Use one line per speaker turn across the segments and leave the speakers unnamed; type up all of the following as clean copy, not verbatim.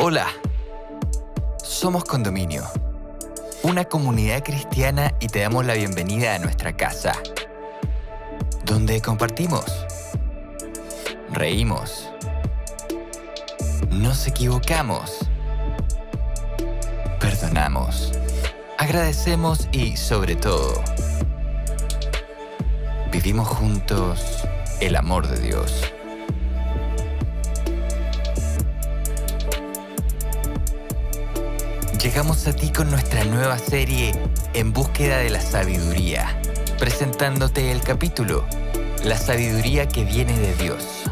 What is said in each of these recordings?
Hola, somos Condominio, una comunidad cristiana y te damos la bienvenida a nuestra casa, donde compartimos, reímos, nos equivocamos, perdonamos, agradecemos y, sobre todo, vivimos juntos el amor de Dios. Llegamos a ti con nuestra nueva serie En búsqueda de la sabiduría, presentándote el capítulo La sabiduría que viene de Dios,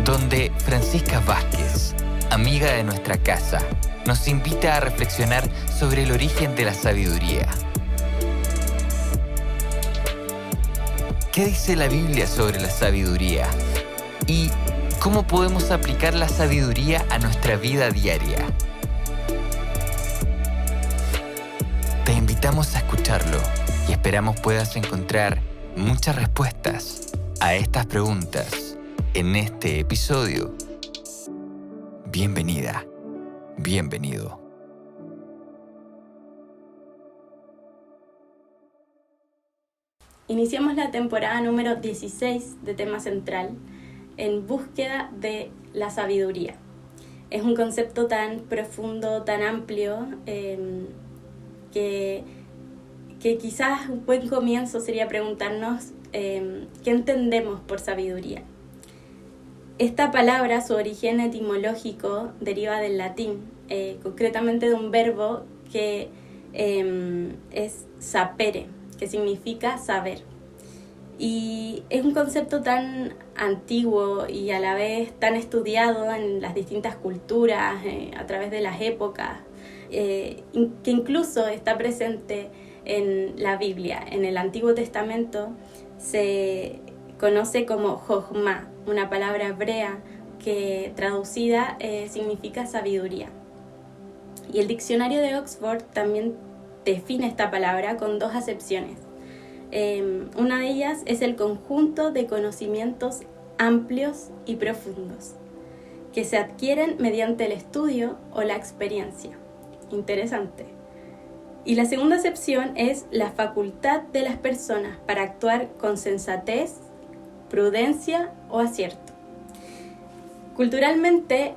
donde Francisca Vázquez, amiga de nuestra casa, nos invita a reflexionar sobre el origen de la sabiduría. ¿Qué dice la Biblia sobre la sabiduría? ¿Y cómo podemos aplicar la sabiduría a nuestra vida diaria? Te invitamos a escucharlo y esperamos puedas encontrar muchas respuestas a estas preguntas en este episodio. Bienvenida, bienvenido.
Iniciamos la temporada número 16 de Tema Central, En búsqueda de la sabiduría. Es un concepto tan profundo, tan amplio, que quizás un buen comienzo sería preguntarnos ¿qué entendemos por sabiduría? Esta palabra, su origen etimológico, deriva del latín, concretamente de un verbo que es sapere, que significa saber. Y es un concepto tan antiguo y a la vez tan estudiado en las distintas culturas, a través de las épocas, que incluso está presente en la Biblia. En el Antiguo Testamento se conoce como jochma, una palabra hebrea que traducida significa sabiduría. Y el diccionario de Oxford también define esta palabra con dos acepciones. Una de ellas es el conjunto de conocimientos amplios y profundos que se adquieren mediante el estudio o la experiencia. Interesante. Y la segunda acepción es la facultad de las personas para actuar con sensatez, prudencia o acierto. Culturalmente,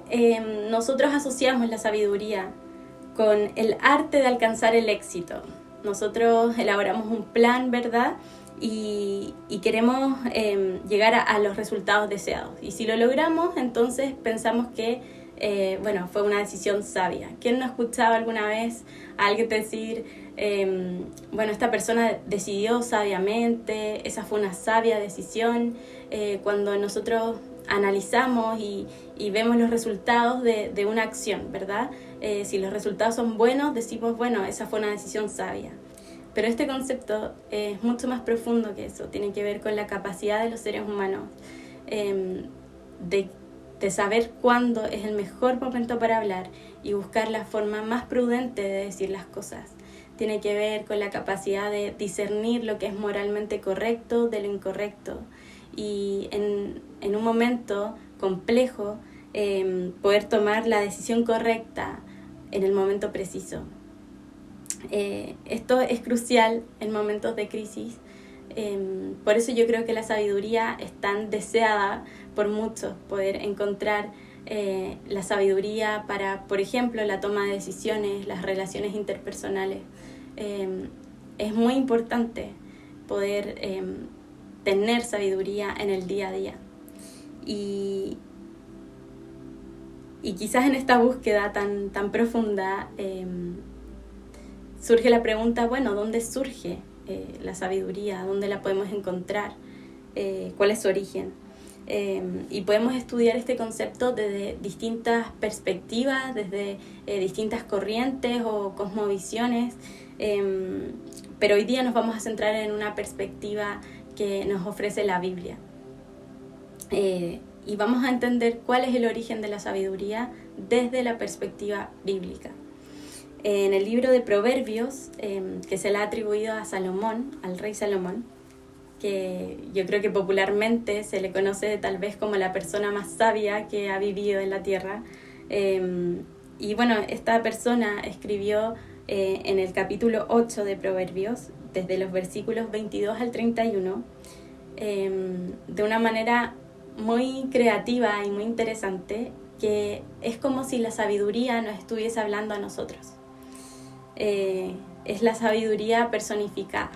nosotros asociamos la sabiduría con el arte de alcanzar el éxito. Nosotros elaboramos un plan, ¿verdad? Y queremos llegar a los resultados deseados. Y si lo logramos, entonces pensamos que fue una decisión sabia. ¿Quién no ha escuchado alguna vez a alguien decir, esta persona decidió sabiamente, esa fue una sabia decisión? Cuando nosotros analizamos y vemos los resultados de una acción, ¿verdad? Si los resultados son buenos, decimos, esa fue una decisión sabia. Pero este concepto es mucho más profundo que eso. Tiene que ver con la capacidad de los seres humanos de saber cuándo es el mejor momento para hablar y buscar la forma más prudente de decir las cosas. Tiene que ver con la capacidad de discernir lo que es moralmente correcto de lo incorrecto y en un momento complejo poder tomar la decisión correcta en el momento preciso. Esto es crucial en momentos de crisis. Por eso yo creo que la sabiduría es tan deseada por muchos, poder encontrar la sabiduría para, por ejemplo, la toma de decisiones, las relaciones interpersonales. Es muy importante poder tener sabiduría en el día a día. Y quizás en esta búsqueda tan profunda surge la pregunta, ¿dónde surge la sabiduría? ¿Dónde la podemos encontrar? ¿Cuál es su origen? Y podemos estudiar este concepto desde distintas perspectivas, desde distintas corrientes o cosmovisiones, pero hoy día nos vamos a centrar en una perspectiva que nos ofrece la Biblia. Y vamos a entender cuál es el origen de la sabiduría desde la perspectiva bíblica. En el libro de Proverbios, que se le ha atribuido a Salomón, al rey Salomón, que yo creo que popularmente se le conoce tal vez como la persona más sabia que ha vivido en la tierra, Y bueno, esta persona escribió en el capítulo 8 de Proverbios, desde los versículos 22 al 31, de una manera muy creativa y muy interesante, que es como si la sabiduría nos estuviese hablando a nosotros. Es la sabiduría personificada.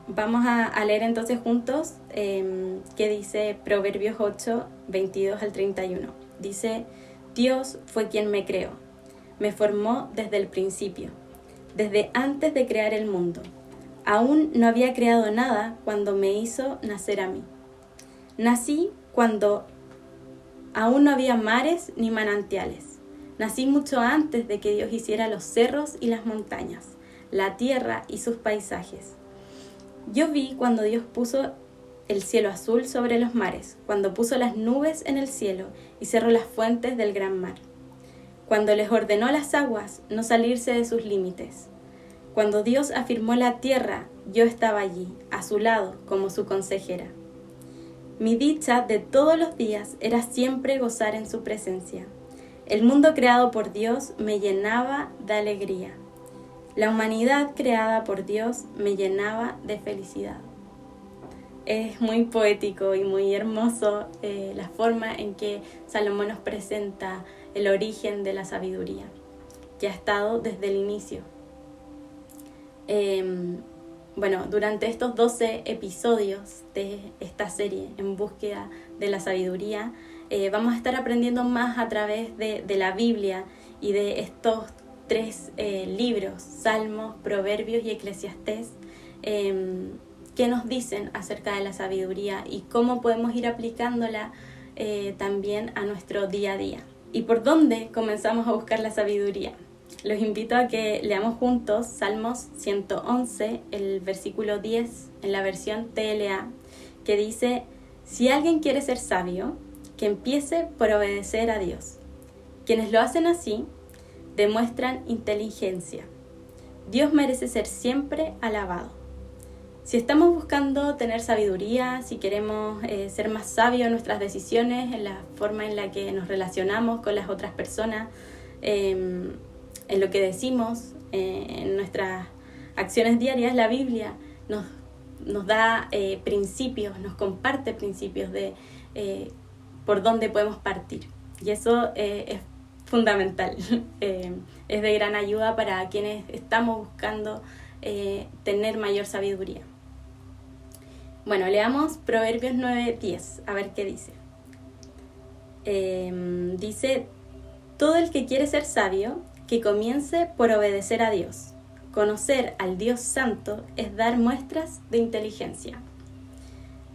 Vamos a leer entonces juntos qué dice Proverbios 8, 22 al 31. Dice: Dios fue quien me creó, me formó desde el principio, desde antes de crear el mundo. Aún no había creado nada cuando me hizo nacer a mí. Nací cuando aún no había mares ni manantiales. Nací mucho antes de que Dios hiciera los cerros y las montañas, la tierra y sus paisajes. Yo vi cuando Dios puso el cielo azul sobre los mares, cuando puso las nubes en el cielo y cerró las fuentes del gran mar. Cuando les ordenó a las aguas no salirse de sus límites. Cuando Dios afirmó la tierra, yo estaba allí, a su lado, como su consejera. Mi dicha de todos los días era siempre gozar en su presencia. El mundo creado por Dios me llenaba de alegría. La humanidad creada por Dios me llenaba de felicidad. Es muy poético y muy hermoso la forma en que Salomón nos presenta el origen de la sabiduría, que ha estado desde el inicio. Bueno, durante estos 12 episodios de esta serie En búsqueda de la sabiduría, vamos a estar aprendiendo más a través de la Biblia y de estos 3 libros, Salmos, Proverbios y Eclesiastés, que nos dicen acerca de la sabiduría y cómo podemos ir aplicándola también a nuestro día a día. ¿Y por dónde comenzamos a buscar la sabiduría? Los invito a que leamos juntos Salmos 111, el versículo 10, en la versión TLA, que dice: si alguien quiere ser sabio, que empiece por obedecer a Dios. Quienes lo hacen así, demuestran inteligencia. Dios merece ser siempre alabado. Si estamos buscando tener sabiduría, si queremos ser más sabios en nuestras decisiones, en la forma en la que nos relacionamos con las otras personas, en lo que decimos, en nuestras acciones diarias, la Biblia nos da principios, nos comparte principios de por dónde podemos partir. Y eso es fundamental, es de gran ayuda para quienes estamos buscando tener mayor sabiduría. Bueno, leamos Proverbios 9:10, a ver qué dice. Dice: todo el que quiere ser sabio, que comience por obedecer a Dios. Conocer al Dios Santo es dar muestras de inteligencia.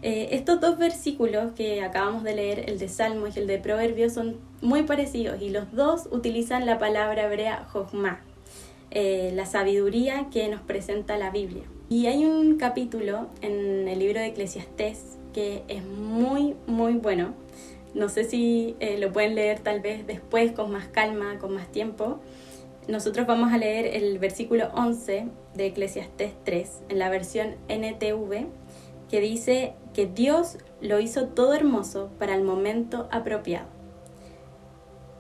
Estos 2 versículos que acabamos de leer, el de Salmos y el de Proverbios, son muy parecidos y los 2 utilizan la palabra hebrea jochma, la sabiduría que nos presenta la Biblia. Y hay un capítulo en el libro de Eclesiastés que es muy, muy bueno. No sé si lo pueden leer tal vez después con más calma, con más tiempo. Nosotros vamos a leer el versículo 11 de Eclesiastés 3 en la versión NTV, que dice que Dios lo hizo todo hermoso para el momento apropiado.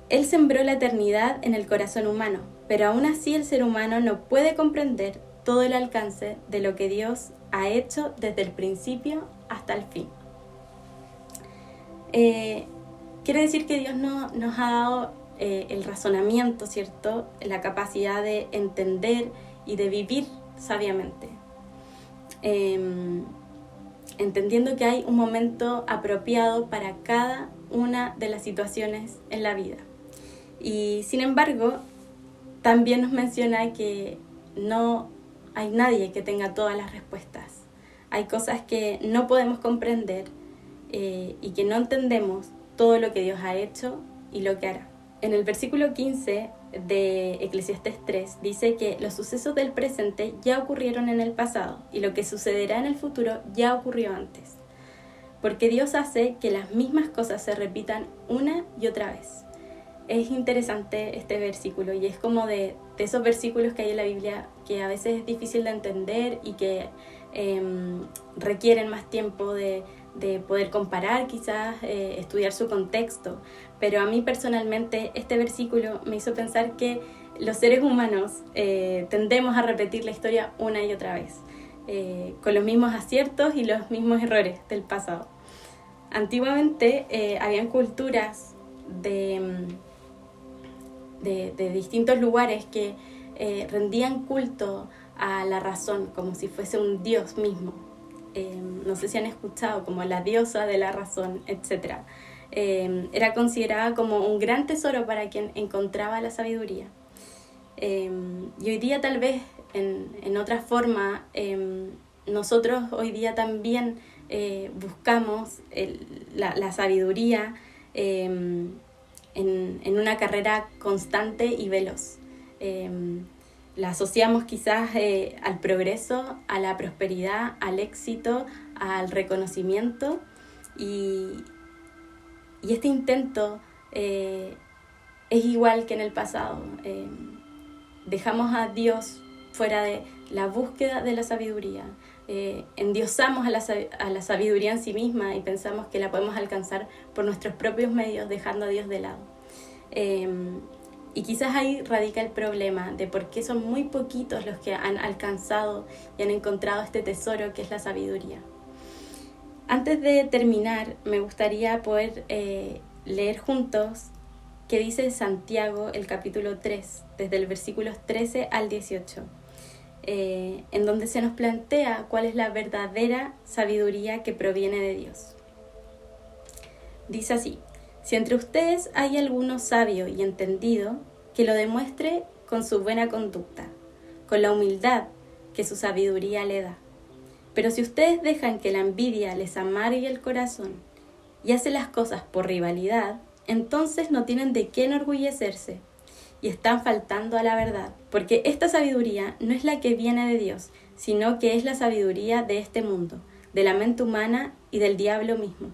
Él sembró la eternidad en el corazón humano, pero aún así el ser humano no puede comprender todo el alcance de lo que Dios ha hecho desde el principio hasta el fin. Quiere decir que Dios nos ha dado el razonamiento, ¿cierto? La capacidad de entender y de vivir sabiamente. Entendiendo que hay un momento apropiado para cada una de las situaciones en la vida. Y sin embargo, también nos menciona que no hay nadie que tenga todas las respuestas. Hay cosas que no podemos comprender y que no entendemos todo lo que Dios ha hecho y lo que hará. En el versículo 15 de Eclesiastés 3 dice que los sucesos del presente ya ocurrieron en el pasado y lo que sucederá en el futuro ya ocurrió antes. Porque Dios hace que las mismas cosas se repitan una y otra vez. Es interesante este versículo y es como de esos versículos que hay en la Biblia que a veces es difícil de entender y que requieren más tiempo de poder comparar, quizás estudiar su contexto, pero a mí personalmente este versículo me hizo pensar que los seres humanos tendemos a repetir la historia una y otra vez, con los mismos aciertos y los mismos errores del pasado. Antiguamente habían culturas de distintos lugares que rendían culto a la razón, como si fuese un dios mismo. No sé si han escuchado, como la diosa de la razón, etc. Era considerada como un gran tesoro para quien encontraba la sabiduría. Y hoy día tal vez en otra forma, nosotros hoy día también buscamos la sabiduría en una carrera constante y veloz. La asociamos quizás al progreso, a la prosperidad, al éxito, al reconocimiento, y este intento es igual que en el pasado. Dejamos a Dios fuera de la búsqueda de la sabiduría, endiosamos a la sabiduría en sí misma y pensamos que la podemos alcanzar por nuestros propios medios, dejando a Dios de lado. Y quizás ahí radica el problema de por qué son muy poquitos los que han alcanzado y han encontrado este tesoro que es la sabiduría. Antes de terminar, me gustaría poder leer juntos qué dice Santiago, el capítulo 3, desde el versículos 13 al 18, en donde se nos plantea cuál es la verdadera sabiduría que proviene de Dios. Dice así: si entre ustedes hay alguno sabio y entendido, que lo demuestre con su buena conducta, con la humildad que su sabiduría le da. Pero si ustedes dejan que la envidia les amargue el corazón y hacen las cosas por rivalidad, entonces no tienen de qué enorgullecerse y están faltando a la verdad, porque esta sabiduría no es la que viene de Dios, sino que es la sabiduría de este mundo, de la mente humana y del diablo mismo.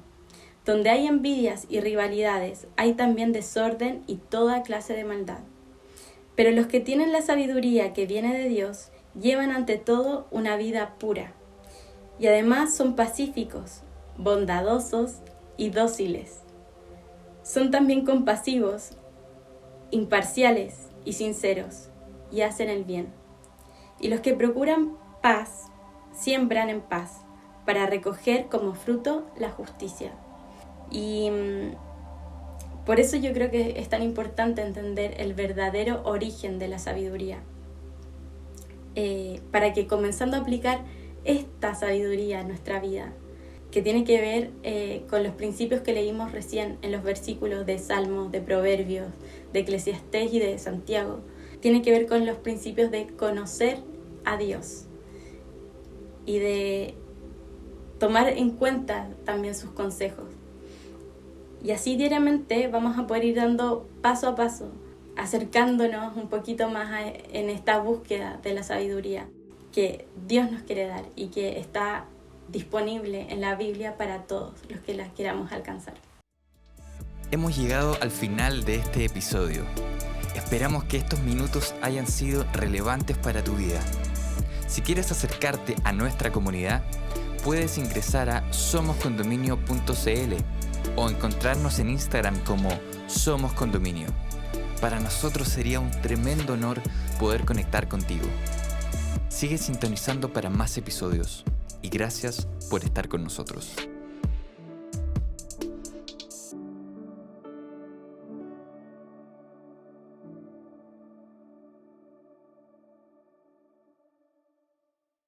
Donde hay envidias y rivalidades, hay también desorden y toda clase de maldad. Pero los que tienen la sabiduría que viene de Dios, llevan ante todo una vida pura. Y además son pacíficos, bondadosos y dóciles. Son también compasivos, imparciales y sinceros, y hacen el bien. Y los que procuran paz, siembran en paz, para recoger como fruto la justicia. Y por eso yo creo que es tan importante entender el verdadero origen de la sabiduría, para que comenzando a aplicar esta sabiduría en nuestra vida, que tiene que ver con los principios que leímos recién en los versículos de Salmos, de Proverbios, de Eclesiastés y de Santiago, tiene que ver con los principios de conocer a Dios y de tomar en cuenta también sus consejos. Y así diariamente vamos a poder ir dando paso a paso, acercándonos un poquito más en esta búsqueda de la sabiduría que Dios nos quiere dar y que está disponible en la Biblia para todos los que la queramos alcanzar.
Hemos llegado al final de este episodio. Esperamos que estos minutos hayan sido relevantes para tu vida. Si quieres acercarte a nuestra comunidad, puedes ingresar a somoscondominio.cl o encontrarnos en Instagram como Somos Condominio. Para nosotros sería un tremendo honor poder conectar contigo. Sigue sintonizando para más episodios y gracias por estar con nosotros.